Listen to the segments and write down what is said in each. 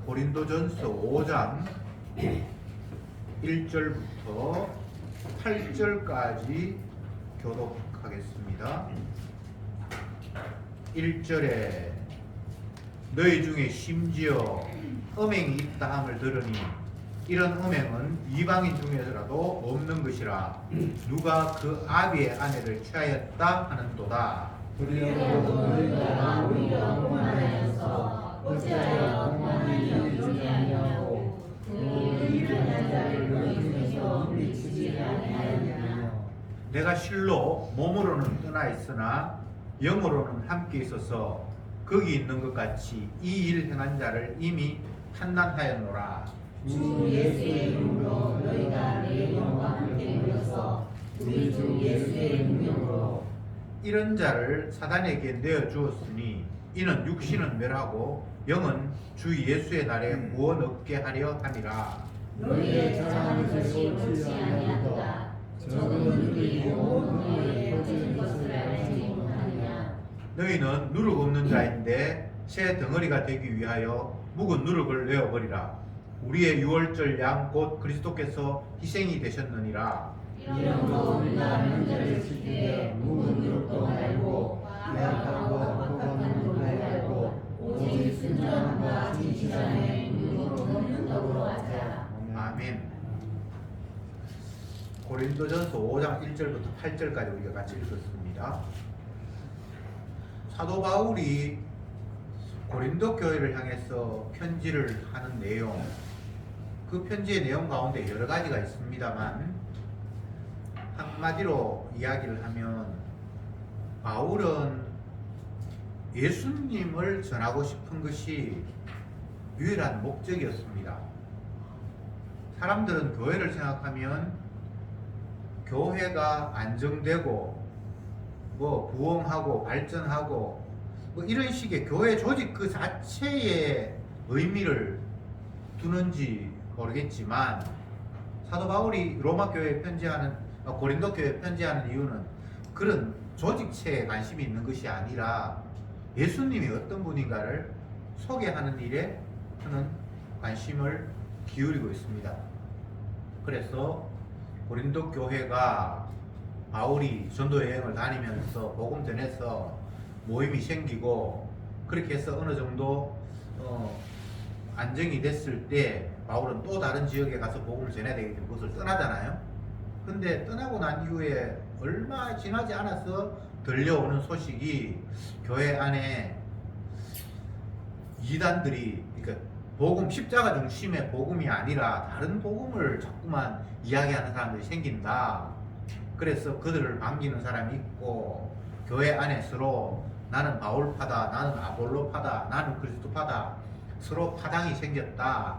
고린도전서 5장 1절부터 8절까지 교독하겠습니다. 1절에 너희 중에 심지어 음행이 있다 함을 들으니 이런 음행은 이방인 중에서라도 없는 것이라 누가 그 아비의 아내를 취하였다 하는도다. 그리하고 너희가 오히려 오만하여서 어찌하여 공안이 여기지 아니하고 그 일어난 자를 너희 중에서 미치지 아니하였느냐. 내가 실로 몸으로는 떠나 있으나 영으로는 함께 있어서 거기 있는 것 같이 이 일 행한 자를 이미 판단하였노라. 주 예수의 이름으로 너희가 내 영과 함께 모여서 우리 주 예수의 능력으로 이런 자를 사단에게 내어주었으니 이는 육신은 멸하고 영은 주 예수의 날에 구원 얻게 하려 함이라. 너희의 저항하는 것이 옳지 아니하도다. 적은 누룩이 온 너희에 퍼지는 것을 알지 못하느냐. 너희는 누룩 없는 자인데 새 덩어리가 되기 위하여 묵은 누룩을 내어버리라. 우리의 유월절 양 곧 그리스도께서 희생이 되셨느니라. 이러므로 우리가 명절을 지키되 묵은 누룩도 말고 약하고 헛각한 누룩도 말고 오직 순전함과 진실함의 누룩으로 먹는 떡으로 하자. 아멘. 고린도전서 5장 1절부터 8절까지 우리가 같이 읽었습니다. 사도 바울이 고린도 교회를 향해서 편지를 하는 내용, 그 편지의 내용 가운데 여러 가지가 있습니다만 한마디로 이야기를 하면 바울은 예수님을 전하고 싶은 것이 유일한 목적이었습니다. 사람들은 교회를 생각하면 교회가 안정되고 부흥하고 발전하고 이런 식의 교회 조직 그 자체의 의미를 두는지 모르겠지만 사도 바울이 로마 교회에 고린도 교회에 편지하는 이유는 그런 조직체에 관심이 있는 것이 아니라 예수님이 어떤 분인가를 소개하는 일에 그는 관심을 기울이고 있습니다. 그래서 고린도 교회가 바울이 전도 여행을 다니면서 복음 전해서 모임이 생기고 그렇게 해서 어느 정도 안정이 됐을 때 바울은 또 다른 지역에 가서 복음을 전해야 되기 때문에 그것을 떠나잖아요. 근데 떠나고 난 이후에 얼마 지나지 않아서 들려오는 소식이 교회 안에 이단들이, 그러니까 복음 십자가 중심의 복음이 아니라 다른 복음을 자꾸만 이야기하는 사람들이 생긴다. 그래서 그들을 반기는 사람이 있고 교회 안에 서로 나는 바울파다, 나는 아볼로파다, 나는 그리스도파다 서로 파당이 생겼다.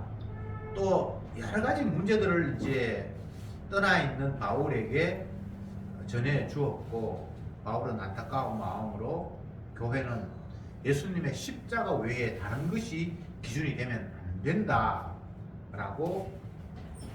또 여러 가지 문제들을 이제 떠나 있는 바울에게 전해 주었고 바울은 안타까운 마음으로 교회는 예수님의 십자가 외에 다른 것이 기준이 되면 안 된다 라고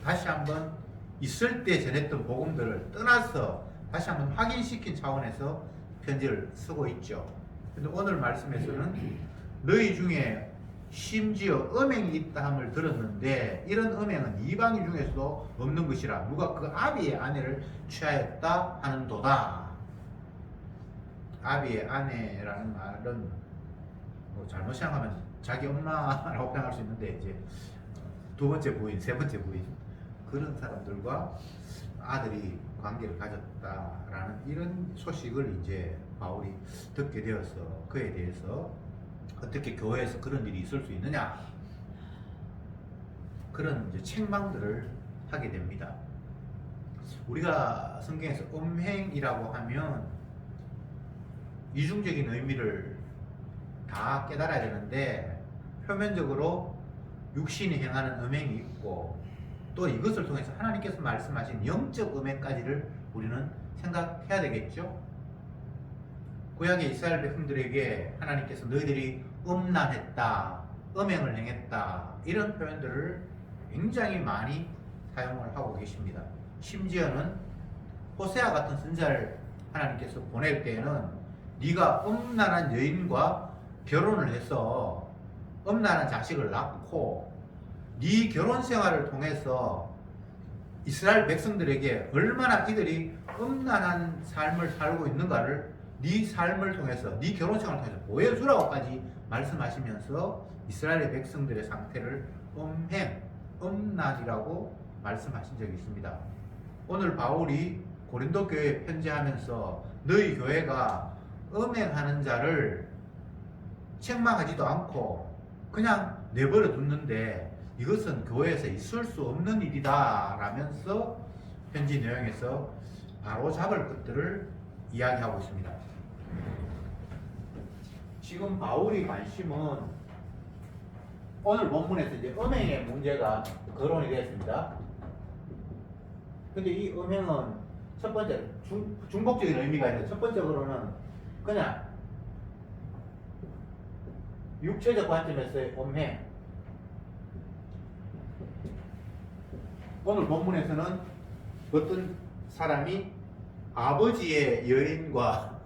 다시 한번 있을 때 전했던 복음들을 떠나서 다시 한번 확인시킨 차원에서 편지를 쓰고 있죠. 근데 오늘 말씀에서는 너희 중에 심지어 음행이 있다 함을 들었는데 이런 음행은 이방인 중에서도 없는 것이라 누가 그 아비의 아내를 취하였다 하는도다. 아비의 아내라는 말은 잘못 생각하면 자기 엄마라고 생각할 수 있는데 이제 두 번째 부인, 세 번째 부인 그런 사람들과 아들이 관계를 가졌다라는 이런 소식을 이제 바울이 듣게 되어서 그에 대해서 어떻게 교회에서 그런 일이 있을 수 있느냐 그런 이제 책망들을 하게 됩니다. 우리가 성경에서 음행이라고 하면 이중적인 의미를 다 깨달아야 되는데 표면적으로 육신이 행하는 음행이 있고 또 이것을 통해서 하나님께서 말씀하신 영적 음행까지를 우리는 생각해야 되겠죠. 구약의 이스라엘 백성들에게 하나님께서 너희들이 음란했다, 음행을 행했다 이런 표현들을 굉장히 많이 사용을 하고 계십니다. 심지어는 호세아 같은 선지자를 하나님께서 보낼 때에는 네가 음란한 여인과 결혼을 해서 음란한 자식을 낳고 네 결혼 생활을 통해서 이스라엘 백성들에게 얼마나 이들이 음란한 삶을 살고 있는가를 네 삶을 통해서 네 결혼 생활을 통해서 보여주라고까지 말씀하시면서 이스라엘 백성들의 상태를 음란이라고 말씀하신 적이 있습니다. 오늘 바울이 고린도 교회에 편지하면서 너희 교회가 음행하는 자를 책망하지도 않고 그냥 내버려 뒀는데 이것은 교회에서 있을 수 없는 일이다 라면서 편지 내용에서 바로 잡을 것들을 이야기하고 있습니다. 지금 바울이 관심은 오늘 본문에서 이제 음행의 문제가 거론이 되었습니다. 근데 이 음행은 첫 번째 중복적인 의미가 있는데 첫 번째로는 그냥 육체적 관점에서의 음행. 오늘 본문에서는 어떤 사람이 아버지의 여인과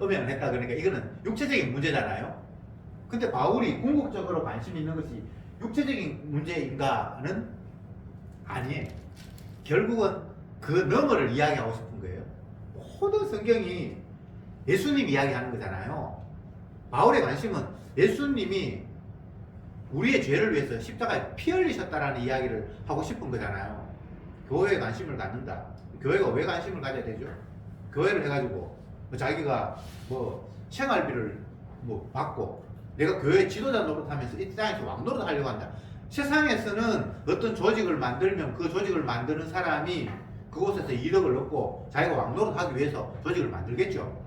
음행을 했다 그러니까 이거는 육체적인 문제잖아요. 근데 바울이 궁극적으로 관심 있는 것이 육체적인 문제인가는 아니에요. 결국은 그 너머를 이야기하고 싶은 거예요. 모든 성경이 예수님 이야기하는 거잖아요. 바울의 관심은 예수님이 우리의 죄를 위해서 십자가에 피 흘리셨다라는 이야기를 하고 싶은 거잖아요. 교회에 관심을 갖는다. 교회가 왜 관심을 가져야 되죠? 교회를 해가지고 자기가 생활비를 받고 내가 교회 지도자 노릇하면서 이 땅에서 왕노릇 하려고 한다. 세상에서는 어떤 조직을 만들면 그 조직을 만드는 사람이 그곳에서 이득을 얻고 자기가 왕노릇 하기 위해서 조직을 만들겠죠.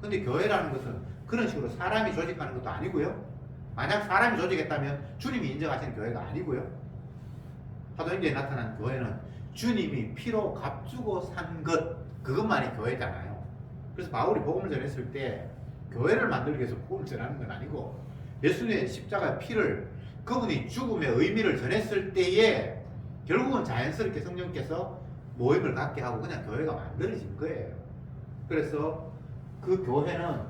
근데 교회라는 것은 그런 식으로 사람이 조직하는 것도 아니고요. 만약 사람이 조직했다면 주님이 인정하시는 교회가 아니고요. 사도행전에 나타난 교회는 주님이 피로 값주고 산 것, 그것만이 교회잖아요. 그래서 바울이 복음을 전했을 때 교회를 만들기 위해서 복음을 전하는 건 아니고 예수님의 십자가의 피를 그분이 죽음의 의미를 전했을 때에 결국은 자연스럽게 성령께서 모임을 갖게 하고 그냥 교회가 만들어진 거예요. 그래서 그 교회는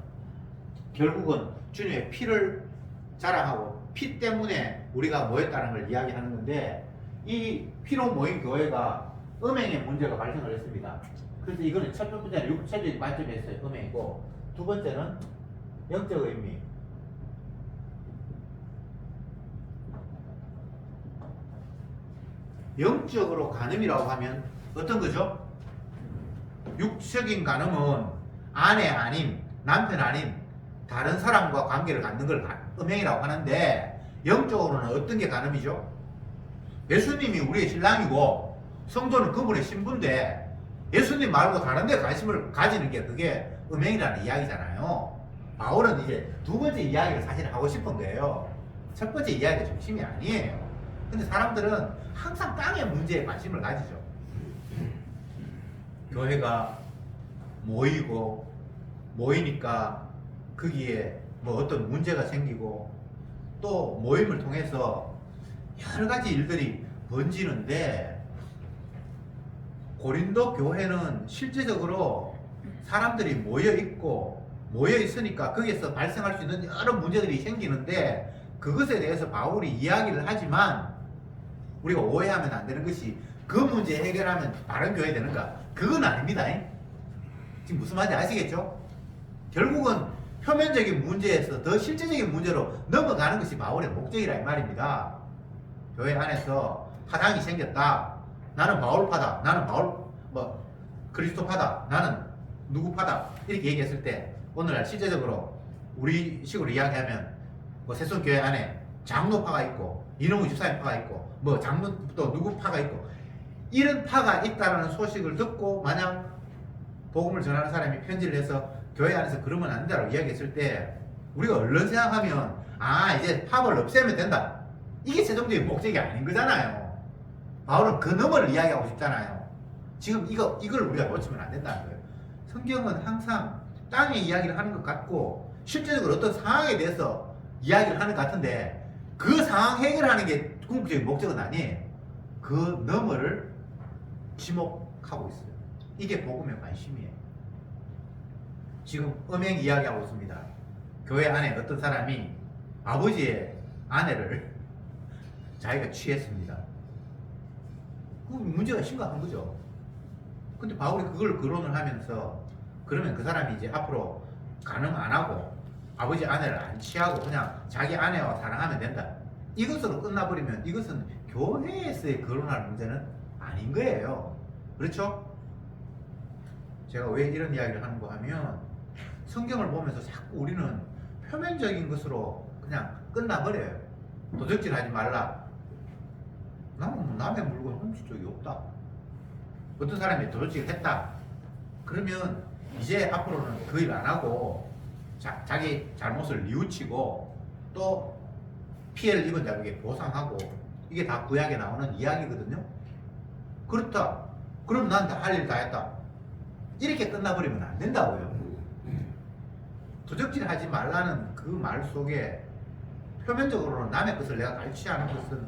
결국은 주님의 피를 자랑하고 피 때문에 우리가 모였다는 걸 이야기하는 건데 이 피로 모인 교회가 음행의 문제가 발생을 했습니다. 그래서 이거는 첫 번째는 육체적인 관점에서의 음행이고 두 번째는 영적 의미. 영적으로 간음이라고 하면 어떤 거죠? 육적인 간음은 아내 아님, 남편 아님 다른 사람과 관계를 갖는 걸 음행이라고 하는데 영적으로는 어떤 게 간음이죠? 예수님이 우리의 신랑이고 성도는 그분의 신부인데 예수님 말고 다른 데 관심을 가지는 게 그게 음행이라는 이야기잖아요. 바울은 이제 두 번째 이야기를 사실 하고 싶은 거예요. 첫 번째 이야기가 중심이 아니에요. 근데 사람들은 항상 땅의 문제에 관심을 가지죠. 교회가 모이니까 거기에 어떤 문제가 생기고 또 모임을 통해서 여러 가지 일들이 번지는데 고린도 교회는 실제적으로 사람들이 모여 있으니까 거기에서 발생할 수 있는 여러 문제들이 생기는데 그것에 대해서 바울이 이야기를 하지만 우리가 오해하면 안 되는 것이 그 문제 해결하면 다른 교회 되는가? 그건 아닙니다. 지금 무슨 말인지 아시겠죠? 결국은 표면적인 문제에서 더 실제적인 문제로 넘어가는 것이 바울의 목적이라 이 말입니다. 교회 안에서 파당이 생겼다. 나는 바울파다. 나는 그리스도파다. 나는 누구파다. 이렇게 얘기했을 때 오늘날 실제적으로 우리 식으로 이야기하면 새송교회 안에 장로파가 있고 이놈의 집사님파가 있고 장로 또 누구 파가 있고 이런 파가 있다는 소식을 듣고 만약 복음을 전하는 사람이 편지를 해서 교회 안에서 그러면 안 된다고 이야기했을 때 우리가 얼른 생각하면 이제 파벌 없애면 된다. 이게 최종적인 목적이 아닌 거잖아요. 바울은 그 너머를 이야기하고 싶잖아요. 지금 이걸 우리가 놓치면 안 된다는 거예요. 성경은 항상 땅의 이야기를 하는 것 같고 실제적으로 어떤 상황에 대해서 이야기를 하는 것 같은데 그 상황 해결하는 게 궁극적인 목적은 아니에요. 그 너머를 지목하고 있어요. 이게 복음의 관심이에요. 지금 음행 이야기하고 있습니다. 교회 안에 어떤 사람이 아버지의 아내를 자기가 취했습니다. 그 문제가 심각한 거죠. 근데 바울이 그걸 거론을 하면서 그러면 그 사람이 이제 앞으로 간음 안 하고 아버지 아내를 안 취하고 그냥 자기 아내와 사랑하면 된다. 이것으로 끝나버리면 이것은 교회에서의 거론할 문제는 아닌 거예요. 그렇죠? 제가 왜 이런 이야기를 하는 거 하면 성경을 보면서 자꾸 우리는 표면적인 것으로 그냥 끝나버려요. 도적질 하지 말라. 나는 뭐 남의 물건 훔친 적이 없다. 어떤 사람이 도적질을 했다. 그러면 이제 앞으로는 그 일 안 하고 자기 잘못을 뉘우치고 또 피해를 입은 자에게 보상하고 이게 다 구약에 나오는 이야기거든요. 그렇다. 그럼 난 다 할 일 다 했다. 이렇게 끝나버리면 안 된다고요. 도적질 하지 말라는 그 말 속에 표면적으로는 남의 것을 내가 갈취하는 것은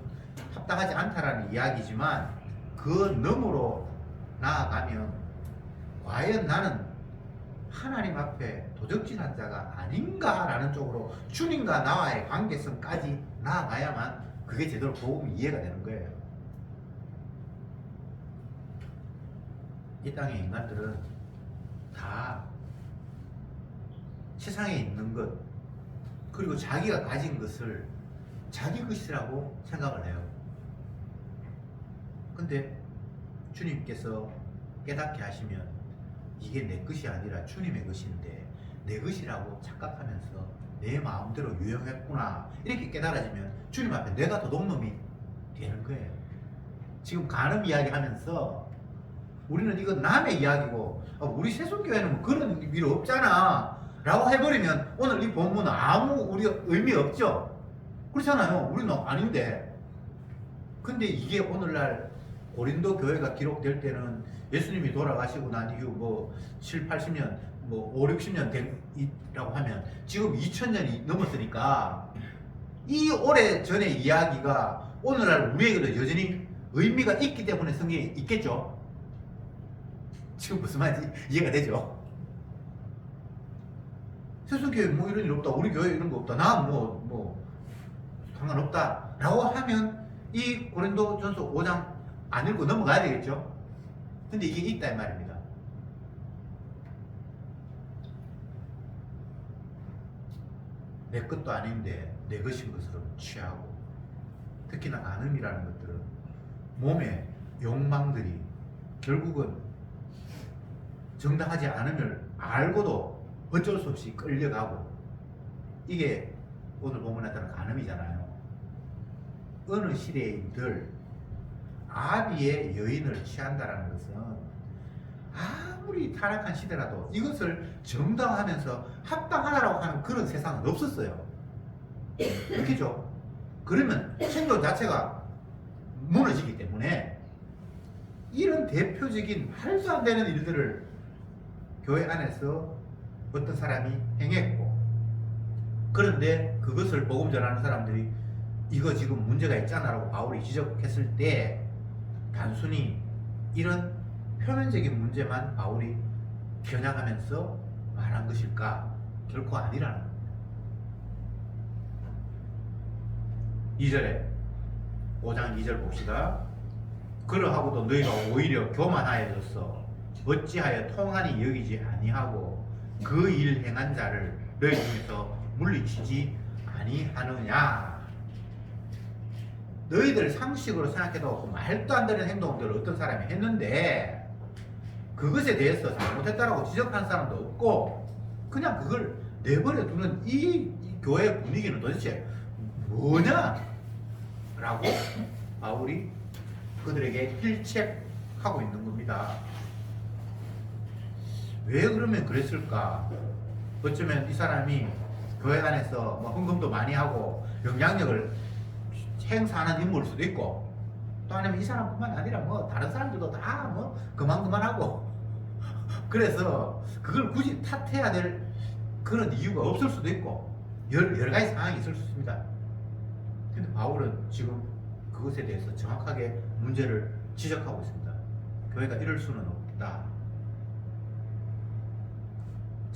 합당하지 않다라는 이야기지만 그 너머로 나아가면 과연 나는 하나님 앞에 도적질한 자가 아닌가라는 쪽으로 주님과 나와의 관계성까지 나아가야만 그게 제대로 복음이 이해가 되는 거예요. 이 땅의 인간들은 다 세상에 있는 것 그리고 자기가 가진 것을 자기 것이라고 생각을 해요. 근데 주님께서 깨닫게 하시면 이게 내 것이 아니라 주님의 것인데 내 것이라고 착각하면서 내 마음대로 유용했구나 이렇게 깨달아지면 주님 앞에 내가 도둑놈이 되는 거예요. 지금 간음 이야기 하면서 우리는 이거 남의 이야기고 우리 세속교회는 뭐 그런 일 없잖아 라고 해버리면 오늘 이 본문은 아무 우리가 의미 없죠. 그렇잖아요. 우리는 아닌데. 근데 이게 오늘날 고린도 교회가 기록될 때는 예수님이 돌아가시고 난 이후 뭐 7, 80년 뭐 5, 60년 된이라고 하면 지금 2000년이 넘었으니까 이 오래 전의 이야기가 오늘날 우리에게도 여전히 의미가 있기 때문에 성경에 있겠죠. 지금 무슨 말인지 이해가 되죠? 세속교회 뭐 이런 일 없다. 우리 교회 이런 거 없다. 나 뭐 상관없다. 라고 하면 이 고린도전서 5장 안 읽고 넘어가야 되겠죠? 근데 이게 있다 이 말입니다. 내 것도 아닌데 내 것인 것으로 취하고 특히나 간음이라는 것들은 몸의 욕망들이 결국은 정당하지 않음을 알고도 어쩔 수 없이 끌려가고 이게 오늘 본문에 따른 간음이잖아요. 어느 시대인들 아비의 여인을 취한다라는 것은 아무리 타락한 시대라도 이것을 정당화하면서 합당하다라고 하는 그런 세상은 없었어요. 그렇겠죠? 그러면 생존 자체가 무너지기 때문에 이런 대표적인 말도 안 되는 일들을 교회 안에서 어떤 사람이 행했고 그런데 그것을 복음 전하는 사람들이 이거 지금 문제가 있잖아 라고 바울이 지적했을 때 단순히 이런 표면적인 문제만 바울이 겨냥하면서 말한 것일까? 결코 아니라는 겁니다. 2절에 5장 2절 봅시다. 그러하고도 너희가 오히려 교만하여졌어. 어찌하여 통한이 여기지 아니하고 그 일 행한 자를 너희 중에서 물리치지 아니하느냐. 너희들 상식으로 생각해도 말도 안 되는 행동들을 어떤 사람이 했는데 그것에 대해서 잘못했다라고 지적하는 사람도 없고 그냥 그걸 내버려 두는 이 교회 분위기는 도대체 뭐냐? 라고 바울이 그들에게 필책하고 있는 겁니다. 왜 그러면 그랬을까? 어쩌면 이 사람이 교회 안에서 뭐 헌금도 많이 하고 영향력을 행사하는 인물일 수도 있고 또 아니면 이 사람뿐만 아니라 뭐 다른 사람들도 다 뭐 그만하고 그래서 그걸 굳이 탓해야 될 그런 이유가 없을 수도 있고 여러 가지 상황이 있을 수 있습니다. 근데 바울은 지금 그것에 대해서 정확하게 문제를 지적하고 있습니다. 교회가 이럴 수는 없다.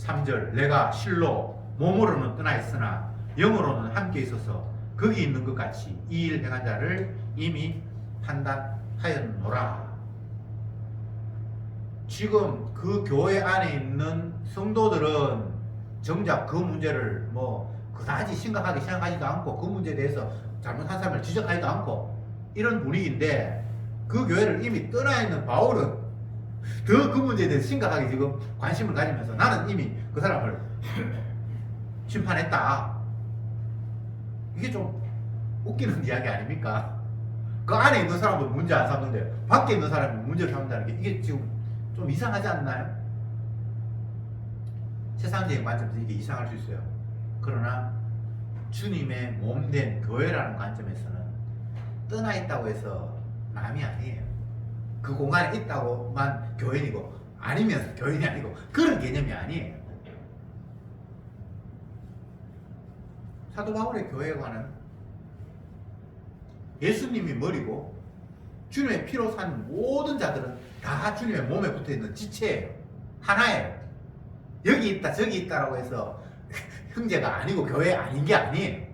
3절 내가 실로 몸으로는 떠나 있으나 영으로는 함께 있어서 거기 있는 것 같이 이 일 행한 자를 이미 판단하였노라. 지금 그 교회 안에 있는 성도들은 정작 그 문제를 뭐 그다지 심각하게 생각하지도 않고 그 문제에 대해서 잘못한 사람을 지적하지도 않고 이런 분위기인데 그 교회를 이미 떠나 있는 바울은 더 그 문제에 대해서 심각하게 지금 관심을 가지면서 나는 이미 그 사람을 심판했다. 이게 좀 웃기는 이야기 아닙니까? 그 안에 있는 사람은 문제 안 삼는데 밖에 있는 사람이 문제를 삼는다는 게 이게 지금 좀 이상하지 않나요? 세상적인 관점에서 이게 이상할 수 있어요. 그러나 주님의 몸된 교회라는 관점에서는 떠나 있다고 해서 남이 아니에요. 그 공간에 있다고만 교인이고 아니면 교인이 아니고 그런 개념이 아니에요. 사도 바울의 교회관은 예수님이 머리고 주님의 피로 산 모든 자들은 다 주님의 몸에 붙어있는 지체예요. 하나예요. 여기 있다 저기 있다라고 해서 형제가 아니고 교회 아닌 게 아니에요.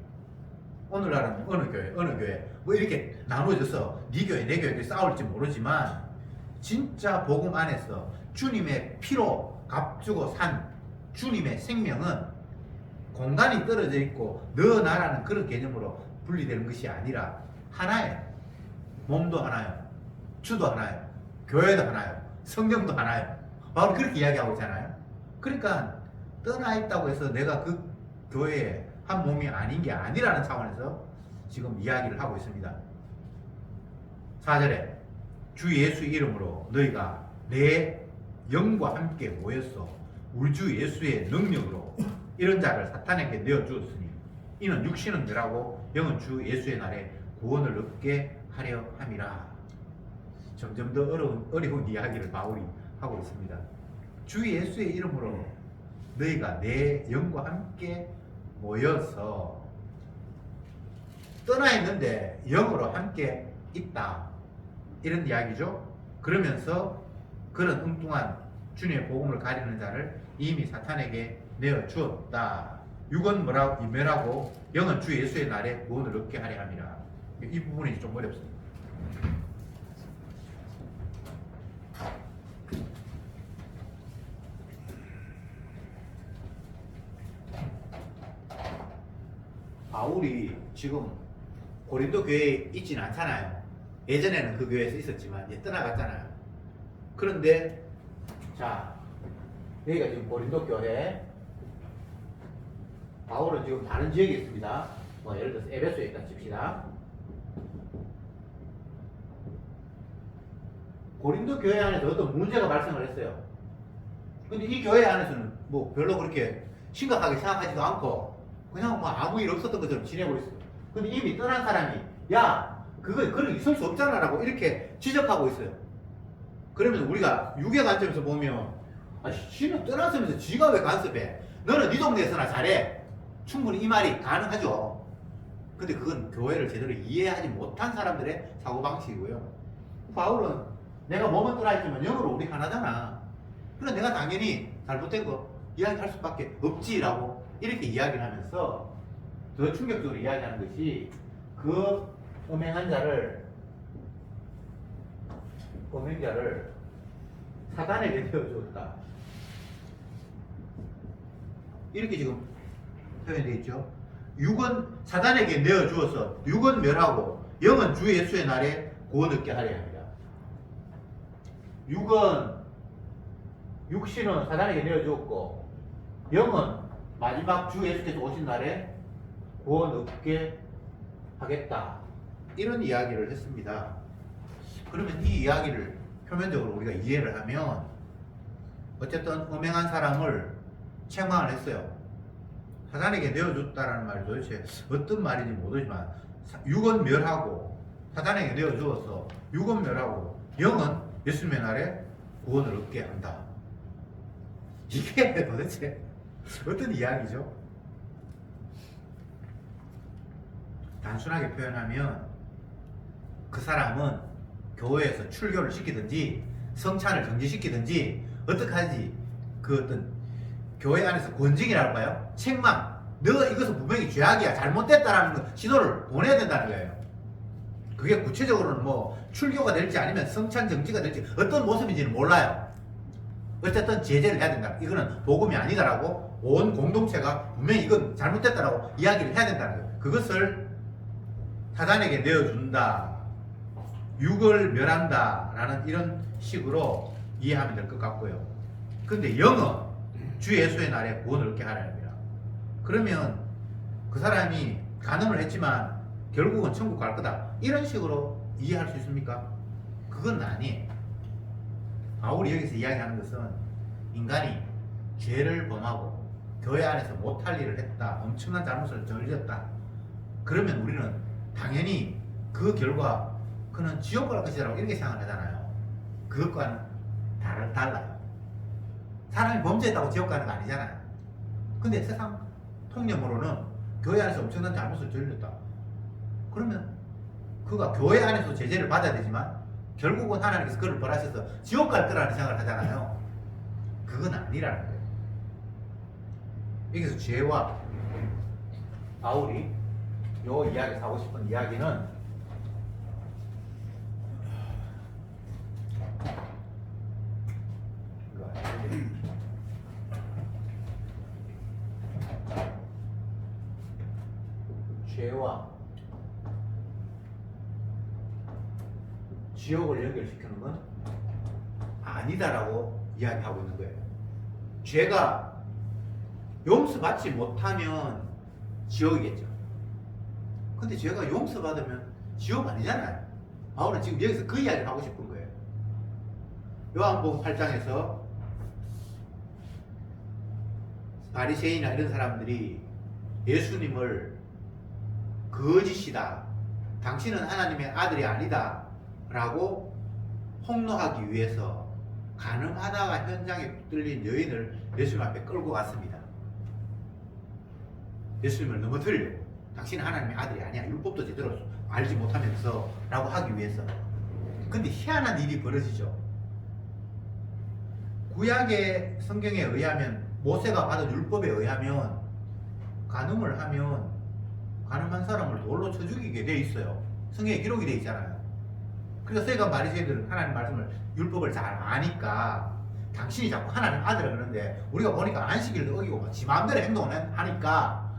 오늘날은 어느 교회 뭐 이렇게 나눠져서 네 교회 내 교회 싸울지 모르지만 진짜 복음 안에서 주님의 피로 값주고 산 주님의 생명은 공간이 떨어져 있고 너 나라는 그런 개념으로 분리되는 것이 아니라 하나예요. 몸도 하나요. 주도 하나요. 교회도 하나요. 성경도 하나요. 바로 그렇게 이야기하고 있잖아요. 그러니까 떠나 있다고 해서 내가 그 교회의 한 몸이 아닌 게 아니라는 차원에서 지금 이야기를 하고 있습니다. 4절에 주 예수 이름으로 너희가 내 영과 함께 모여서 우리 주 예수의 능력으로 이런 자를 사탄에게 내어주었으니 이는 육신은 멸하고 영은 주 예수의 날에 구원을 얻게 하려 함이라. 점점 더 어려운 이야기를 바울이 하고 있습니다. 주 예수의 이름으로 너희가 내 영과 함께 모여서 떠나 있는데 영으로 함께 있다. 이런 이야기죠. 그러면서 그런 엉뚱한 주님의 복음을 가리는 자를 이미 사탄에게 내어주었다. 육은 멸하고 영은 주 예수의 날에 구원을 얻게 하려 함이라. 이 부분이 좀 어렵습니다. 바울이 지금 고린도 교회에 있지는 않잖아요. 예전에는 그 교회에서 있었지만 이제 떠나갔잖아요. 그런데 자 여기가 지금 고린도 교회, 바울은 지금 다른 지역에 있습니다. 뭐 예를 들어서 에베소에 있다 칩시다. 고린도 교회 안에서 어떤 문제가 발생을 했어요. 근데 이 교회 안에서는 뭐 별로 그렇게 심각하게 생각하지도 않고 그냥 뭐 아무 일 없었던 것처럼 지내고 있어요. 근데 이미 떠난 사람이 야 그건 있을 수 없잖아 라고 이렇게 지적하고 있어요. 그러면 우리가 육의 관점에서 보면 지는 떠났으면서 지가 왜 간섭해? 너는 네 동네에서나 잘해. 충분히 이 말이 가능하죠. 근데 그건 교회를 제대로 이해하지 못한 사람들의 사고방식이고요. 바울은 내가 몸은 떠나있지만 영으로 우리 하나잖아. 그럼 내가 당연히 잘못된 거 이야기할 수밖에 없지라고 이렇게 이야기를 하면서 더 충격적으로 이야기하는 것이 그 음행한 자를 사단에게 내어주었다. 이렇게 지금 표현되어 있죠. 육은 사단에게 내어주어서 육은 멸하고 영은 주 예수의 날에 구원 얻게 하려 합니다. 육신은 사단에게 내어주었고 영은 마지막 주 예수께서 오신 날에 구원 얻게 하겠다. 이런 이야기를 했습니다. 그러면 이 이야기를 표면적으로 우리가 이해를 하면 어쨌든 음행한 사람을 책망을 했어요. 사단에게 내어줬다라는 말이 도대체 어떤 말인지 모르지만 육은 멸하고 사단에게 내어주어서 육은 멸하고 영은 예수님의 날에 구원을 얻게 한다. 이게 도대체 어떤 이야기죠? 단순하게 표현하면 그 사람은 교회에서 출교를 시키든지 성찬을 정지시키든지 어떻게 하지 그 어떤 교회 안에서 권징이랄까요? 책망. 너 이것은 분명히 죄악이야. 잘못됐다라는 거 신호를 보내야 된다는 거예요. 그게 구체적으로는 뭐 출교가 될지 아니면 성찬 정지가 될지 어떤 모습인지는 몰라요. 어쨌든 제재를 해야 된다. 이거는 복음이 아니다라고 온 공동체가 분명히 이건 잘못됐다라고 이야기를 해야 된다는 거예요. 그것을 사단에게 내어준다. 육을 멸한다. 라는 이런 식으로 이해하면 될 것 같고요. 근데 영은 주 예수의 날에 구원을 얻게 하라는 겁니다. 그러면 그 사람이 간음을 했지만 결국은 천국 갈 거다. 이런 식으로 이해할 수 있습니까? 그건 아니에요. 바울이 여기서 이야기하는 것은 인간이 죄를 범하고 교회 안에서 못할 일을 했다. 엄청난 잘못을 저질렀다. 그러면 우리는 당연히 그 결과 그는 지옥 갈 것이라고 이렇게 생각을 하잖아요. 그것과는 달라요. 사람이 범죄했다고 지옥 가는 거 아니잖아요. 근데 세상 통념으로는 교회 안에서 엄청난 잘못을 저질렀다. 그러면 그가 교회 안에서 제재를 받아야 되지만 결국은 하나님께서 그를 벌하셔서 지옥 갈 거라는 생각을 하잖아요. 그건 아니라는 거예요. 여기서 죄와 바울이 요 이야기에서 하고 싶은 이야기는 죄와 지옥을 연결시키는 건 아니다라고 이야기하고 있는 거예요. 죄가 용서받지 못하면 지옥이겠죠. 근데 죄가 용서받으면 지옥 아니잖아요. 바울은 지금 여기서 그 이야기를 하고 싶은 거예요. 요한복음 8장에서 바리새인이나 이런 사람들이 예수님을 거짓이다. 당신은 하나님의 아들이 아니다. 라고 폭로하기 위해서 간음하다가 현장에 붙들린 여인을 예수님 앞에 끌고 갔습니다. 예수님을 넘어뜨리려고. 당신은 하나님의 아들이 아니야. 율법도 제대로 알지 못하면서 라고 하기 위해서. 근데 희한한 일이 벌어지죠. 구약의 성경에 의하면 모세가 받은 율법에 의하면 간음을 하면 간음한 사람을 돌로 쳐 죽이게 돼 있어요. 성경에 기록이 돼 있잖아요. 그래서 저희가 바리새인들은 하나님 말씀을 율법을 잘 아니까 당신이 자꾸 하나님 아들을 그러는데 우리가 보니까 안식일을 어기고 지 마음대로 행동을 하니까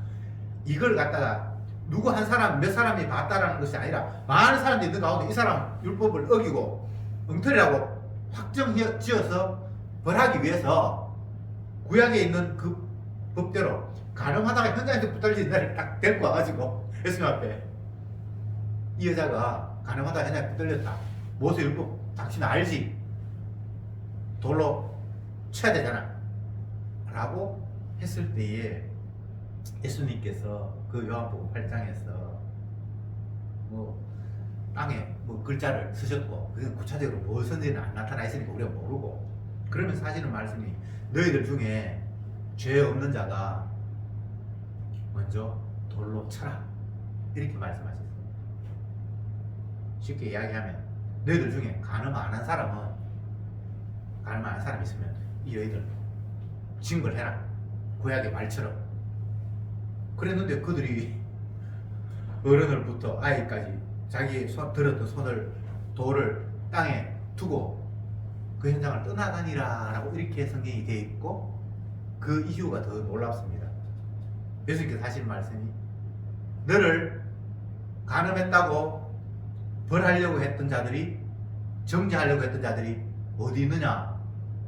이걸 갖다가 누구 한 사람 몇 사람이 봤다라는 것이 아니라 많은 사람들이 있는 가운데 이 사람 율법을 어기고 엉터리라고 확정 지어서 벌하기 위해서 구약에 있는 그 법대로 간음하다가 현장에서 붙들린 날을 딱 데리고 와가지고 예수님 앞에 이 여자가 간음하다가 현장에 붙들렸다. 모세 율법 당신 알지? 돌로 쳐야 되잖아. 라고 했을 때에 예수님께서 그 요한복음 8장에서 뭐 땅에 뭐 글자를 쓰셨고 그게 구체적으로 무엇인지는 안 나타나 있으니까 우리가 모르고 그러면 사실은 말씀이 너희들 중에 죄 없는 자가 먼저 돌로 쳐라 이렇게 말씀하셨어요. 쉽게 이야기하면 너희들 중에 간음 안 한 사람은 간음 안 한 사람 있으면 이 너희들 징벌해라. 구약의 말처럼. 그랬는데 그들이 어른을부터 아이까지 자기 들었던 손을 돌을 땅에 두고 그 현장을 떠나가니라 라고 이렇게 성경이 되어 있고 그 이유가 더 놀랍습니다. 예수님께서 하신 말씀이 너를 간음했다고 벌하려고 했던 자들이 정죄하려고 했던 자들이 어디 있느냐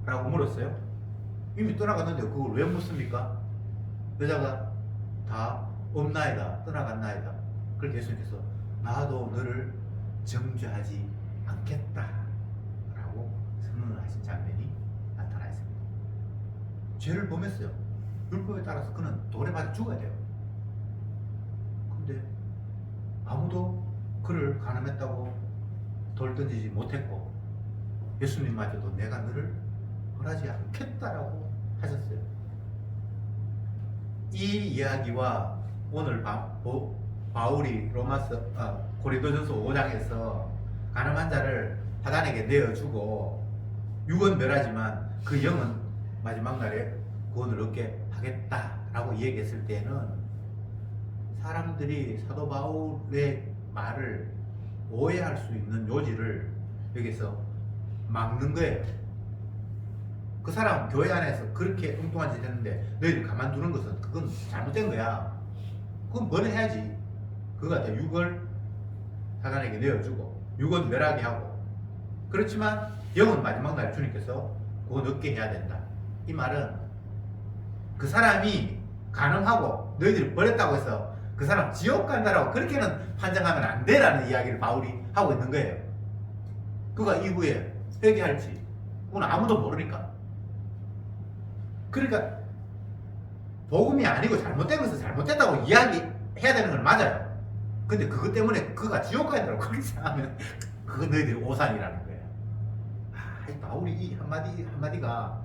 라고 물었어요. 이미 떠나갔는데 그걸 왜 묻습니까? 여자가 다 없나이다 떠나갔나이다. 그렇게 예수님께서 나도 너를 정죄하지 않겠다 라고 선언을 하신 장면이 나타나 있습니다. 죄를 범했어요. 율법에 따라서 그는 돌에 맞아 죽어야 돼요. 근데 아무도 그를 간음했다고 돌 던지지 못했고 예수님마저도 내가 너를 벌하지 않겠다라고 하셨어요. 이 이야기와 오늘 바울이 고린도전서 5장에서 간음한 자를 사단에게 내어주고 육은 멸하지만 그 영은 마지막 날에 구원을 얻게 하겠다라고 얘기했을 때는 사람들이 사도 바울의 말을 오해할 수 있는 요지를 여기서 막는 거예요. 그 사람 교회 안에서 그렇게 엉뚱한 짓 했는데 너희들 가만두는 것은 그건 잘못된 거야. 그건 뭐를 해야지. 그거 같아. 육을 사단에게 내어주고 육은 멸하게 하고, 그렇지만 영은 마지막 날 주님께서 구원 얻게 해야 된다. 이 말은 그 사람이 가늠하고 너희들이 버렸다고 해서 그 사람 지옥 간다라고 그렇게는 판정하면 안 돼라는 이야기를 바울이 하고 있는 거예요. 그가 이후에 회개할지 그건 아무도 모르니까. 그러니까 복음이 아니고 잘못된 것은 잘못됐다고 이야기해야 되는 건 맞아요. 근데 그것 때문에 그가 지옥 간다고 그렇게 생각하면 그거 너희들이 오산이라는 거예요. 바울이 이 한마디가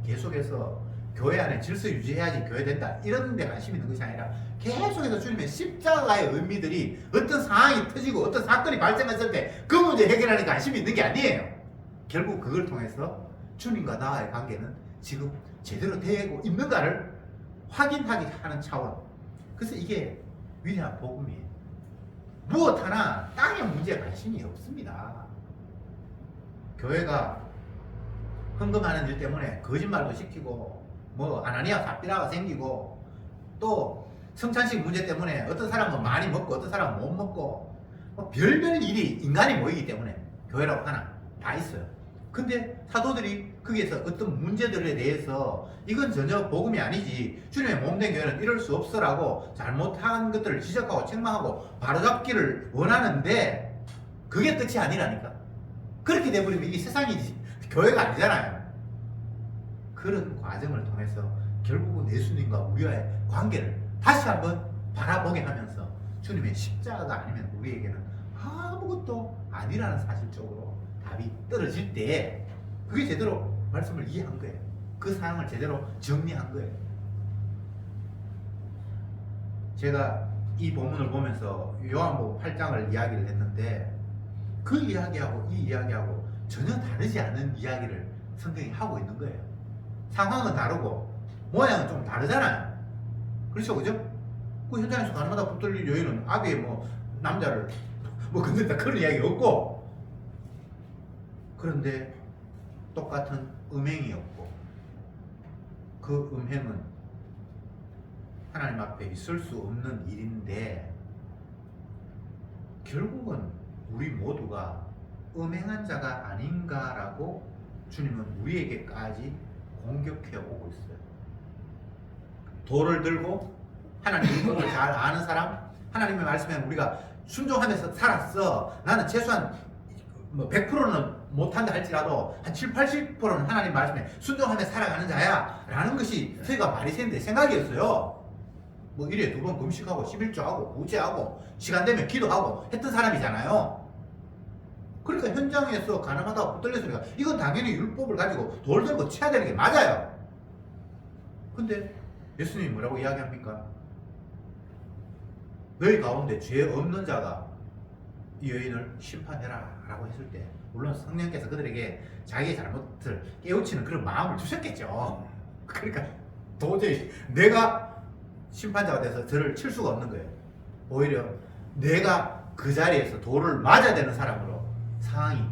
계속해서 교회 안에 질서 유지해야지 교회 된다 이런 데 관심 있는 것이 아니라 계속해서 주님의 십자가의 의미들이 어떤 상황이 터지고 어떤 사건이 발생했을 때 그 문제 해결하는 관심이 있는 게 아니에요. 결국 그걸 통해서 주님과 나와의 관계는 지금 제대로 되고 있는가를 확인하게 하는 차원. 그래서 이게 위대한 복음이에요. 무엇 하나 땅의 문제에 관심이 없습니다. 교회가 헌금하는 일 때문에 거짓말도 시키고 뭐 아나니아 삽비라가 생기고 또 성찬식 문제 때문에 어떤 사람은 많이 먹고 어떤 사람은 못 먹고 뭐 별별 일이 인간이 모이기 때문에 교회라고 하나 다 있어요. 근데 사도들이 거기에서 어떤 문제들에 대해서 이건 전혀 복음이 아니지, 주님의 몸된 교회는 이럴 수 없어라고 잘못한 것들을 지적하고 책망하고 바로잡기를 원하는데 그게 끝이 아니라니까. 그렇게 돼버리면 이게 세상이지 교회가 아니잖아요. 그런 과정을 통해서 결국은 예수님과 우리와의 관계를 다시 한번 바라보게 하면서 주님의 십자가가 아니면 우리에게는 아무것도 아니라는 사실적으로 답이 떨어질 때 그게 제대로 말씀을 이해한 거예요. 그 상황을 제대로 정리한 거예요. 제가 이 본문을 보면서 요한복음 8장을 이야기를 했는데 그 이야기하고 이 이야기하고 전혀 다르지 않은 이야기를 성경이 하고 있는 거예요. 상황은 다르고 모양은 좀 다르잖아요. 그렇죠, 그죠? 그 현장에서 가늠하다 붙들릴 여인은 아비의 뭐 남자를 뭐 건든다 그런 이야기 없고, 그런데 똑같은 음행이었고 그 음행은 하나님 앞에 있을 수 없는 일인데 결국은 우리 모두가 음행한 자가 아닌가라고 주님은 우리에게까지 공격해 오고 있어요. 돌을 들고 하나님의 법을 잘 아는 사람, 하나님의 말씀에 우리가 순종하면서 살았어. 나는 최소한 뭐 100%는 못한다 할지라도 한 7, 80%는 하나님 말씀에 순종하며 살아가는 자야 라는 것이 저희가 말이 새는데 생각이었어요. 뭐 1회 2번 금식하고 11조하고 무죄하고 시간 되면 기도하고 했던 사람이잖아요. 그러니까 현장에서 가늠하다가 붙들렸으니까 이건 당연히 율법을 가지고 돌 들고 쳐야 되는 게 맞아요. 근데 예수님이 뭐라고 이야기합니까? 너희 가운데 죄 없는 자가 이 여인을 심판해라 라고 했을 때 물론 성령께서 그들에게 자기의 잘못을 깨우치는 그런 마음을 주셨겠죠. 그러니까 도저히 내가 심판자가 돼서 저를 칠 수가 없는 거예요. 오히려 내가 그 자리에서 돌을 맞아야 되는 사람으로 상황이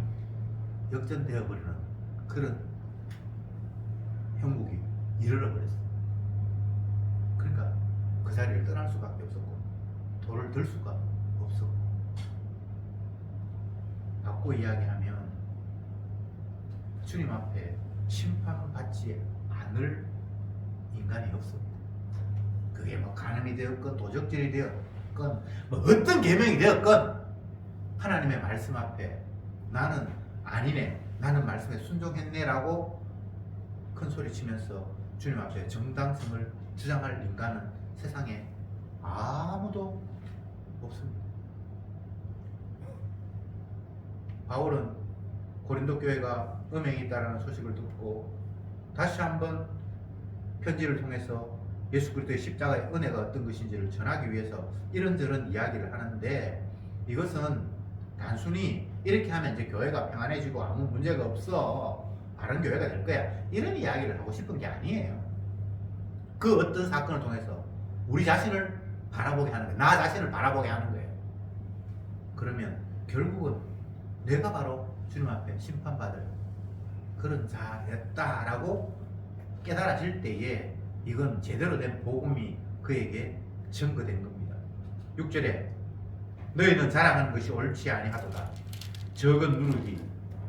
역전되어 버리는 그런 형국이 이르러 버렸어요. 그러니까 그 자리를 떠날 수밖에 없었고 돌을 들 수가 없었고, 바꿔 이야기하면 주님 앞에 심판받지 않을 인간이 없습니다. 그게 뭐 간음이 되었건 도적질이 되었건 뭐 어떤 계명이 되었건 하나님의 말씀 앞에 나는 아니네, 나는 말씀에 순종했네 라고 큰 소리 치면서 주님 앞에 정당성을 주장할 인간은 세상에 아무도 없습니다. 바울은 고린도 교회가 음행이 있다는 소식을 듣고 다시 한번 편지를 통해서 예수 그리스도의 십자가의 은혜가 어떤 것인지를 전하기 위해서 이런저런 이야기를 하는데, 이것은 단순히 이렇게 하면 이제 교회가 평안해지고 아무 문제가 없어, 바른 교회가 될 거야, 이런 이야기를 하고 싶은 게 아니에요. 그 어떤 사건을 통해서 우리 자신을 바라보게 하는 거예요. 나 자신을 바라보게 하는 거예요. 그러면 결국은 내가 바로 주님 앞에 심판받을 그런 자였다라고 깨달아질 때에 이건 제대로 된 복음이 그에게 증거된 겁니다. 6절에 너희는 자랑하는 것이 옳지 아니하도다. 적은 누룩이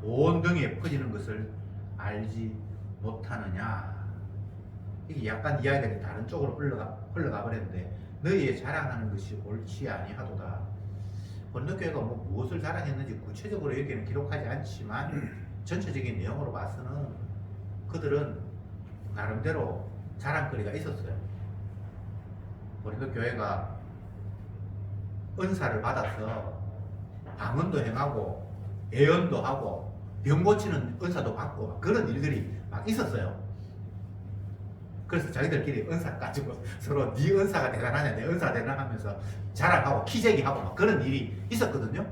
온 등에 퍼지는 것을 알지 못하느냐. 이게 약간 이야기가 다른 쪽으로 흘러가 버렸는데 너희의 자랑하는 것이 옳지 아니하도다. 본도교회가 뭐 무엇을 자랑했는지 구체적으로 여기는 기록하지 않지만 전체적인 내용으로 봐서는 그들은 나름대로 자랑거리가 있었어요. 본도교회가 은사를 받아서 방언도 행하고 예언도 하고 병 고치는 은사도 받고 그런 일들이 막 있었어요. 그래서 자기들끼리 은사 가지고 서로 네 은사가 대단하냐 내 은사 대단하면서 자랑하고 키재기하고 막 그런 일이 있었거든요.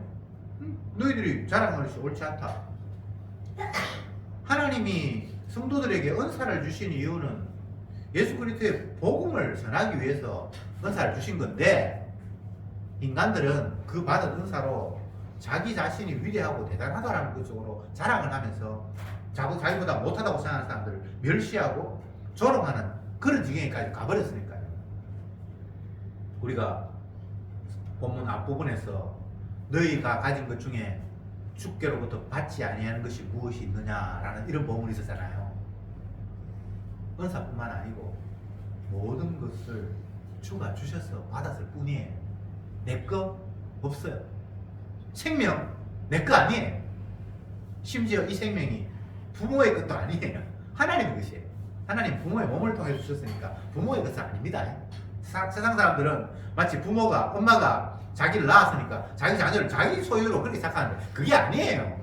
너희들이 자랑하는 것이 옳지 않다. 하나님이 성도들에게 은사를 주신 이유는 예수 그리스도의 복음을 전하기 위해서 은사를 주신 건데 인간들은 그 받은 은사로 자기 자신이 위대하고 대단하다라는 것으로 자랑을 하면서 자기보다 못하다고 생각하는 사람들을 멸시하고 조롱하는 그런 지경에까지 가버렸으니까요. 우리가 본문 앞부분에서 너희가 가진 것 중에 주께로부터 받지 아니하는 것이 무엇이 있느냐라는 이런 본문이 있었잖아요. 은사뿐만 아니고 모든 것을 주가 주셔서 받았을 뿐이에요. 내 거 없어요. 생명 내 거 아니에요. 심지어 이 생명이 부모의 것도 아니에요. 하나님의 것이에요. 하나님 부모의 몸을 통해 주셨으니까 부모의 것은 아닙니다. 세상 사람들은 마치 부모가 엄마가 자기를 낳았으니까 자기 자녀를 자기 소유로 그렇게 생각하는데 그게 아니에요.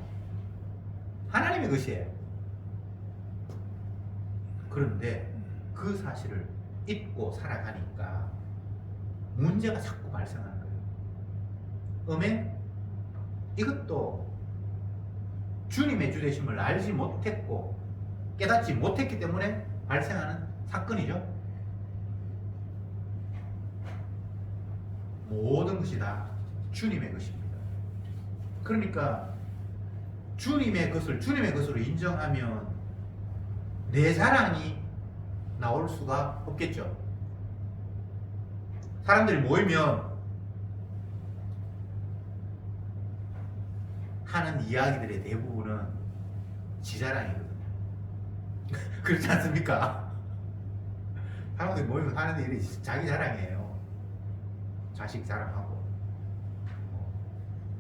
하나님의 것이에요. 그런데 그 사실을 잊고 살아가니까 문제가 자꾸 발생하는 거예요. 음행 이것도 주님의 주되심을 알지 못했고 깨닫지 못했기 때문에 발생하는 사건이죠. 모든 것이 다 주님의 것입니다. 그러니까 주님의 것을 주님의 것으로 인정하면 내 자랑이 나올 수가 없겠죠. 사람들이 모이면 하는 이야기들의 대부분은 지 자랑이거든요. 그렇지 않습니까? 사람들이 모이면 하는 일이 자기 자랑이에요. 자식 자랑하고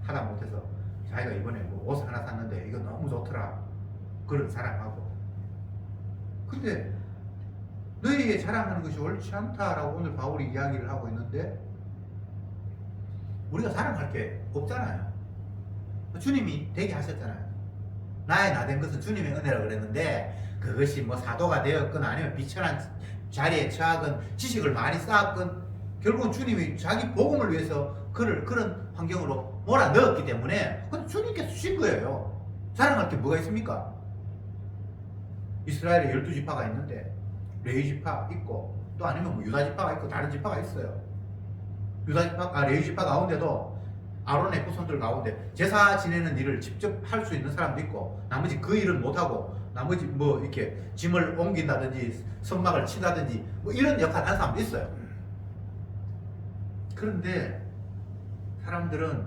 하다 못해서 자기가 이번에 뭐 옷 하나 샀는데 이거 너무 좋더라 그런 자랑하고. 근데 너희에게 자랑하는 것이 옳지 않다라고 오늘 바울이 이야기를 하고 있는데 우리가 자랑할 게 없잖아요. 주님이 되게 하셨잖아요. 나의 나 된 것은 주님의 은혜라고 그랬는데 그것이 뭐 사도가 되었건 아니면 비천한 자리에 처하건 지식을 많이 쌓았건 결국은 주님이 자기 복음을 위해서 그를 그런 환경으로 몰아넣었기 때문에 그건 주님께서 주신 거예요. 자랑할 게 뭐가 있습니까? 이스라엘에 12지파가 있는데 레위 지파 있고 또 아니면 뭐 유다 지파가 있고 다른 지파가 있어요. 레위 지파 가운데도 아론의 후손들 가운데 제사 지내는 일을 직접 할 수 있는 사람도 있고 나머지 그 일은 못하고 나머지 뭐 이렇게 짐을 옮긴다든지 선막을 치다든지 뭐 이런 역할을 하는 사람도 있어요. 그런데 사람들은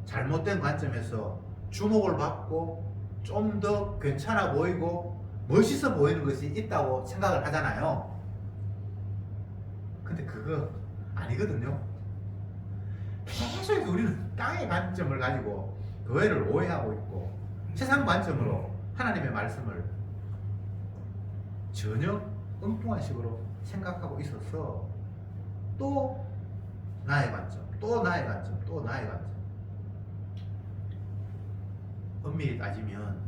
잘못된 관점에서 주목을 받고 좀 더 괜찮아 보이고 멋있어 보이는 것이 있다고 생각을 하잖아요. 근데 그거 아니거든요. 계속 우리는 땅의 관점을 가지고 교회를 오해하고 있고 세상 관점으로 하나님의 말씀을 전혀 엉뚱한 식으로 생각하고 있어서 또 나의 관점, 또 나의 관점, 또 나의 관점. 엄밀히 따지면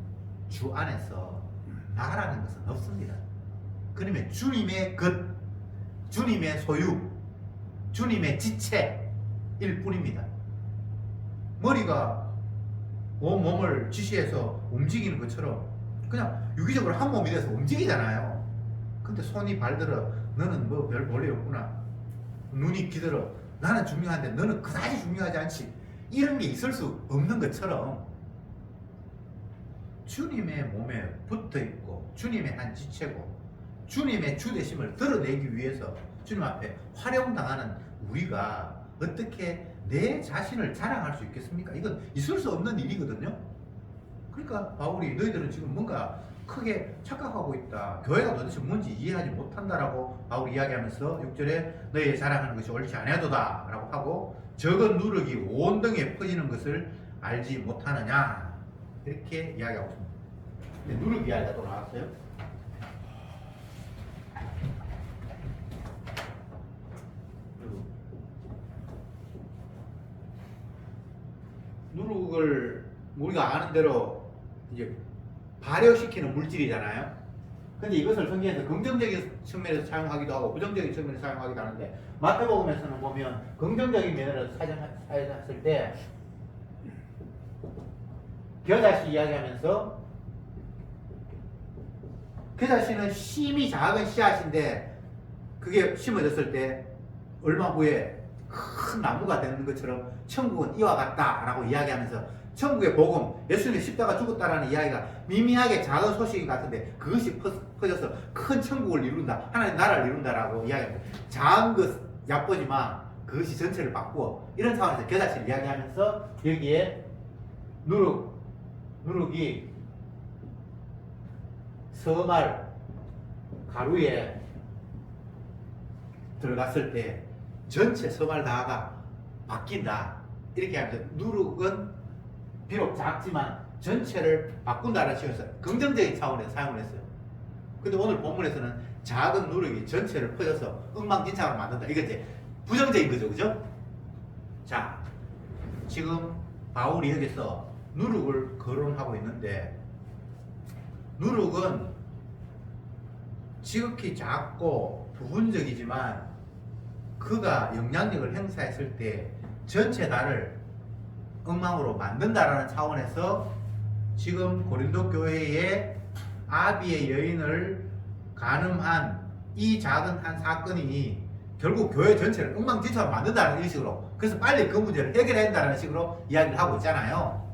주 안에서 나라는 것은 없습니다. 그러면 주님의 것, 주님의 소유, 주님의 지체일 뿐입니다. 머리가 온 몸을 지시해서 움직이는 것처럼 그냥 유기적으로 한 몸이 돼서 움직이잖아요. 근데 손이 발들어 너는 뭐 별 볼일 없구나. 눈이 기들어 나는 중요한데 너는 그다지 중요하지 않지. 이런 게 있을 수 없는 것처럼 주님의 몸에 붙어 있고 주님의 한 지체고 주님의 주대심을 드러내기 위해서 주님 앞에 활용당하는 우리가 어떻게 내 자신을 자랑할 수 있겠습니까? 이건 있을 수 없는 일이거든요. 그러니까 바울이 너희들은 지금 뭔가 크게 착각하고 있다. 교회가 도대체 뭔지 이해하지 못한다라고 바울이 이야기하면서 6절에 너희 자랑하는 것이 옳지 아니하도다 라고 하고 적은 누룩이 온 등에 퍼지는 것을 알지 못하느냐 이렇게 이야기하고 있습니다. 근데 누룩 이야기가 또 나왔어요. 누룩을 우리가 아는 대로 이제 발효시키는 물질이잖아요. 근데 이것을 성경에서 긍정적인 측면에서 사용하기도 하고 부정적인 측면에서 사용하기도 하는데 마태복음에서는 보면 긍정적인 면에서 사용했을 때 겨자씨 이야기하면서 겨자씨는 심이 작은 씨앗인데 그게 심어졌을 때 얼마 후에 큰 나무가 되는 것처럼 천국은 이와 같다라고 이야기하면서 천국의 복음, 예수님이 십자가 죽었다라는 이야기가 미미하게 작은 소식이 같은데 그것이 퍼져서 큰 천국을 이룬다, 하나님 나라를 이룬다라고 이야기합니다. 작은 것 얕보지만 그것이 전체를 바꾸어 이런 상황에서 겨자씨를 이야기하면서 여기에 누룩이 서말 가루에 들어갔을 때 전체 서말 다가 바뀐다 이렇게 하면서 누룩은 비록 작지만 전체를 바꾼다는 식으로 긍정적인 차원에서 사용을 했어요. 근데 오늘 본문에서는 작은 누룩이 전체를 퍼져서 엉망진창으로 만든다. 이게 이제 부정적인 거죠, 그죠? 자, 지금 바울이 여기서 누룩을 거론하고 있는데 누룩은 지극히 작고 부분적이지만 그가 영향력을 행사했을 때 전체 나를 엉망으로 만든다라는 차원에서 지금 고린도 교회의 아비의 여인을 간음한 이 작은 한 사건이 결국 교회 전체를 엉망진창으로 만든다는 식으로, 그래서 빨리 그 문제를 해결해야 된다는 식으로 이야기를 하고 있잖아요.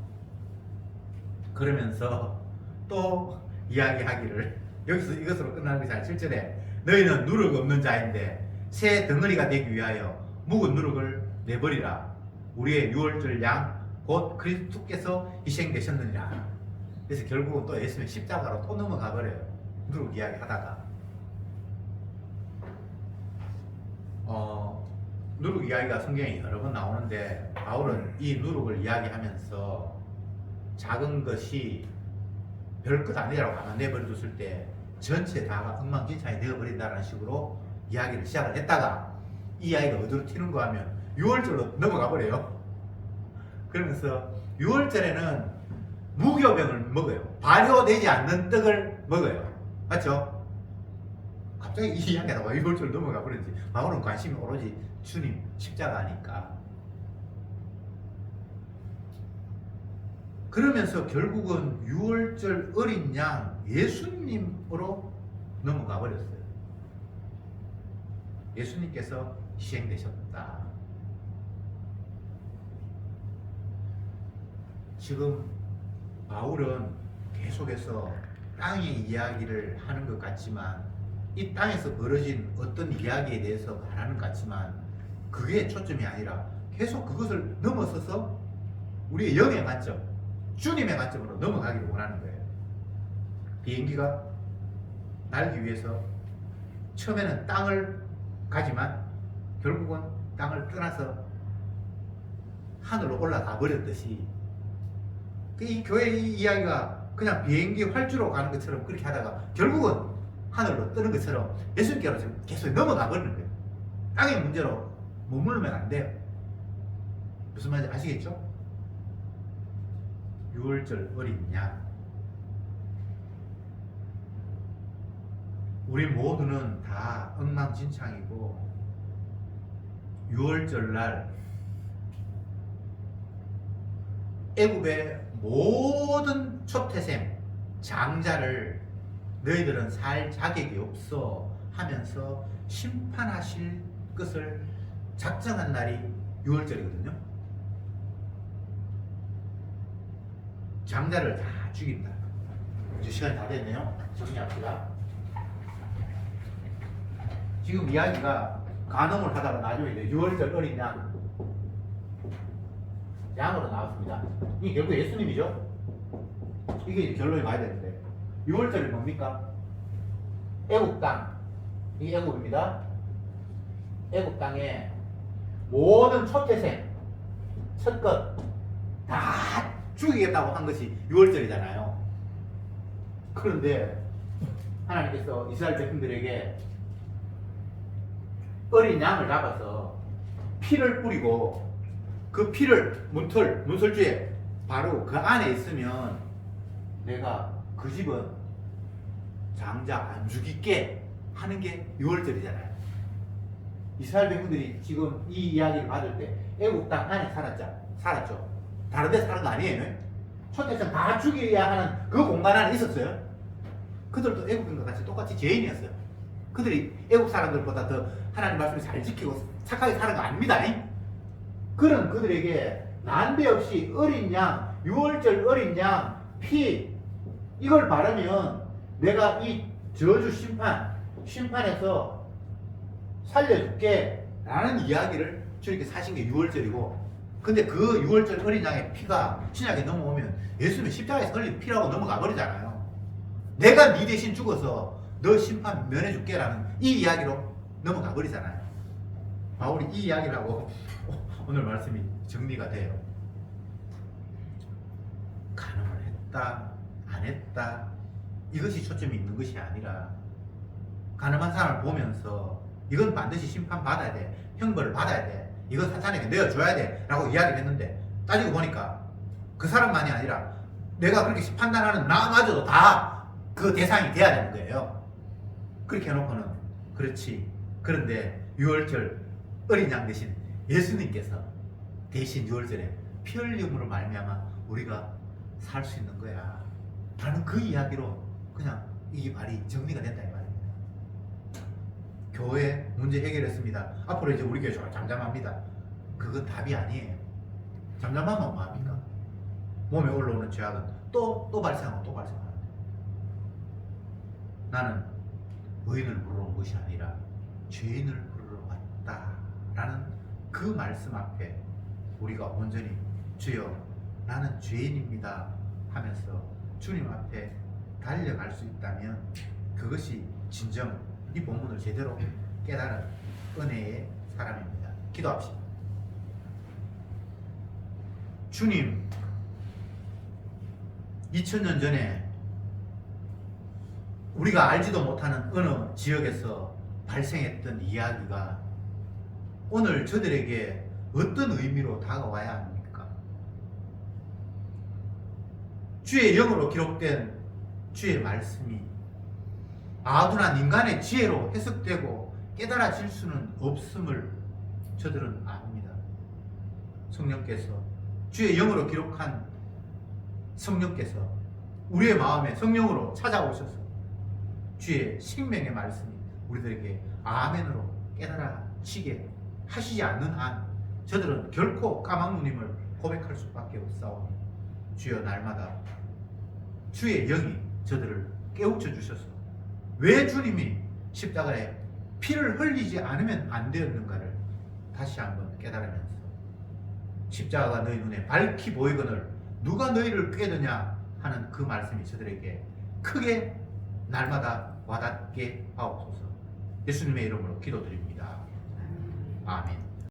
그러면서 또 이야기하기를 여기서 이것으로 끝나는 것이 아니라 7절에 너희는 누룩 없는 자인데 새 덩어리가 되기 위하여 묵은 누룩을 내버리라. 우리의 유월절 양 곧 그리스도께서 희생되셨느니라. 그래서 결국은 또 예수님 십자가로 또 넘어가 버려요. 누룩 이야기 하다가 누룩 이야기가 성경에 여러 번 나오는데 바울은 이 누룩을 이야기하면서 작은 것이 별것 아니라고 가만 내버려뒀을 때 전체 다가 엉망진창이 되어버린다는 식으로 이야기를 시작을 했다가 이 이야기가 어디로 튀는가 하면 6월절로 넘어가 버려요. 그러면서 6월절에는 무교병을 먹어요. 발효되지 않는 떡을 먹어요. 맞죠? 갑자기 이 이야기가 왜 6월절로 넘어가 버렸지? 바울은 관심이 오로지 주님 십자가니까. 그러면서 결국은 6월절 어린 양 예수님으로 넘어가 버렸어요. 예수님께서 희생되셨다. 지금 바울은 계속해서 땅의 이야기를 하는 것 같지만 이 땅에서 벌어진 어떤 이야기에 대해서 말하는 것 같지만 그게 초점이 아니라 계속 그것을 넘어서서 우리의 영의 관점, 주님의 관점으로 넘어가기를 원하는 거예요. 비행기가 날기 위해서 처음에는 땅을 가지만 결국은 땅을 떠나서 하늘로 올라가 버렸듯이 이 교회의 이야기가 그냥 비행기 활주로 가는 것처럼 그렇게 하다가 결국은 하늘로 뜨는 것처럼 예수님께로 계속 넘어가 버리는 거예요. 땅의 문제로 머물면 안 돼요. 무슨 말인지 아시겠죠? 6월절 어린 양. 우리 모두는 다 엉망진창이고 6월절 날 애굽의 모든 초태생 장자를 너희들은 살 자격이 없어 하면서 심판하실 것을 작정한 날이 6월절이거든요. 장자를 다 죽인다. 이제 시간이 다 됐네요. 정리합시다. 지금 이야기가 간음을 하다가 나중에 이제 6월절 어린 양으로 나왔습니다. 이게 결국 예수님이죠. 이게 이제 결론이 와야 되는데 6월절이 뭡니까? 애국 땅. 이게 애국입니다. 애국 땅에 모든 초태생, 첫것 다 죽이겠다고 한 것이 6월절이잖아요. 그런데 하나님께서 이스라엘 백성들에게 어린 양을 잡아서 피를 뿌리고 그 피를 문설주에 바로 그 안에 있으면 내가 그 집은 장자 안 죽이게 하는 게 6월절이잖아요. 이스라엘 백성들이 지금 이 이야기를 받을 때 애국 땅 안에 살았죠. 다른 데 사는 거 아니에요. 초대생 다 죽여야 하는 그 공간 안에 있었어요. 그들도 애국인과 같이 똑같이 죄인이었어요. 그들이 애국 사람들보다 더 하나님 말씀을 잘 지키고 착하게 사는 거 아닙니다. 그런 그들에게 난데없이 어린 양, 6월절 어린 양, 피 이걸 바르면 내가 이 저주 심판에서 살려줄게 라는 이야기를 주님께서 하신 게 6월절이고, 근데 그 6월절 어린 양의 피가 신약에 넘어오면 예수님이 십자가에서 흘린 피라고 넘어가 버리잖아요. 내가 네 대신 죽어서 너 심판 면해줄게 라는 이 이야기로 넘어가 버리잖아요. 바울이 이 이야기를 하고 오늘 말씀이 정리가 돼요. 간음을 했다 안 했다 이것이 초점이 있는 것이 아니라, 간음한 사람을 보면서 이건 반드시 심판받아야 돼, 형벌을 받아야 돼, 이건 사탄에게 내어줘야 돼 라고 이야기를 했는데, 따지고 보니까 그 사람만이 아니라 내가 그렇게 판단하는 나마저도 다 그 대상이 돼야 되는 거예요. 그렇게 해놓고는 그렇지, 그런데 6월절 어린 양 대신 예수님께서 대신 6월절에 피 흘림으로 말미암아 우리가 살 수 있는 거야 라는 그 이야기로 그냥 이 말이 정리가 된다 이 말입니다. 교회 문제 해결했습니다. 앞으로 이제 우리 교회 잠잠합니다. 그건 답이 아니에요. 잠잠하면 뭐합니까? 몸에 올라오는 죄악은 또 발생하고 또 발생하는데, 나는 의인을 부르러 온 것이 아니라 죄인을 부르러 왔다 라는 그 말씀 앞에 우리가 온전히 주여 나는 죄인입니다 하면서 주님 앞에 달려갈 수 있다면 그것이 진정 이 본문을 제대로 깨달은 은혜의 사람입니다. 기도합시다. 주님, 2000년 전에 우리가 알지도 못하는 어느 지역에서 발생했던 이야기가 오늘 저들에게 어떤 의미로 다가와야 합니까? 주의 영으로 기록된 주의 말씀이 아둔한 인간의 지혜로 해석되고 깨달아질 수는 없음을 저들은 압니다. 성령께서, 주의 영으로 기록한 성령께서 우리의 마음에 성령으로 찾아오셔서 주의 생명의 말씀이 우리들에게 아멘으로 깨달아지게 하시지 않는 한 저들은 결코 까막누님을 고백할 수밖에 없사오니 주여 날마다 주의 영이 저들을 깨우쳐 주셔서 왜 주님이 십자가에 피를 흘리지 않으면 안 되었는가를 다시 한번 깨달으면서 십자가가 너희 눈에 밝히 보이거늘 누가 너희를 꾀느냐 하는 그 말씀이 저들에게 크게 날마다 와닿게 하옵소서. 예수님의 이름으로 기도드립니다. 아멘.